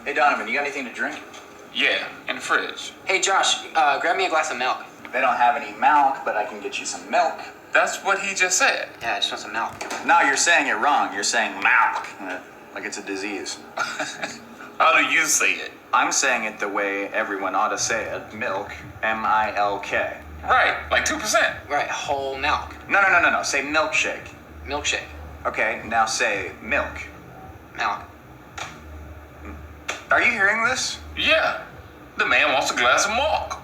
Hey, Donovan, you got anything to drink? Yeah, in the fridge. Hey, Josh, grab me a glass of milk. They don't have any Malk, but I can get you some milk. That's what he just said. Yeah, I just want some milk. No, you're saying it wrong. You're saying Malk, like it's a disease. How do you say it? I'm saying it the way everyone ought to say it. Milk, M-I-L-K. Right, like 2%. Right, whole milk. No. Say milkshake. Milkshake. Okay, now say milk. Milk. Are you hearing this? Yeah, the man wants a glass of milk.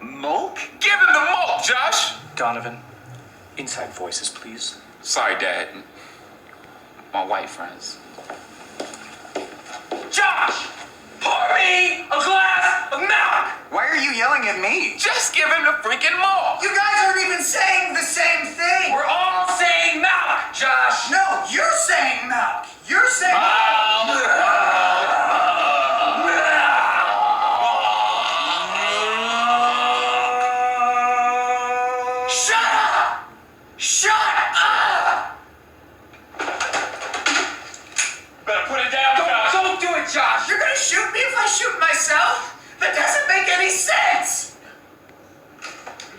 Milk? Give him the milk, Josh. Donovan, inside voices, please. Sorry, Dad. My white friends. Josh! Pour me a glass of milk! Why are you yelling at me? Just give him the freaking milk. You guys aren't even saying the same thing. We're all saying milk, Josh! No, you're saying milk. You're saying Shut up! Shut up! Better put it down, Josh. Don't do it, Josh! You're gonna shoot me if I shoot myself? That doesn't make any sense!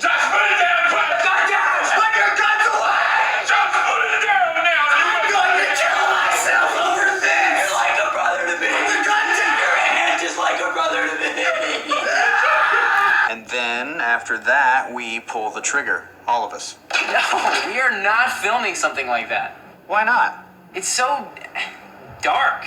Josh, put it down, put it Gun down! Put your guns away! Josh, put it down now. I'm going to kill myself over this! You're like a brother to me! Put the gun down! Your hand just like a brother to me! And then, after that, we pull the trigger. All of us. No, we are not filming something like that. Why not? It's so dark.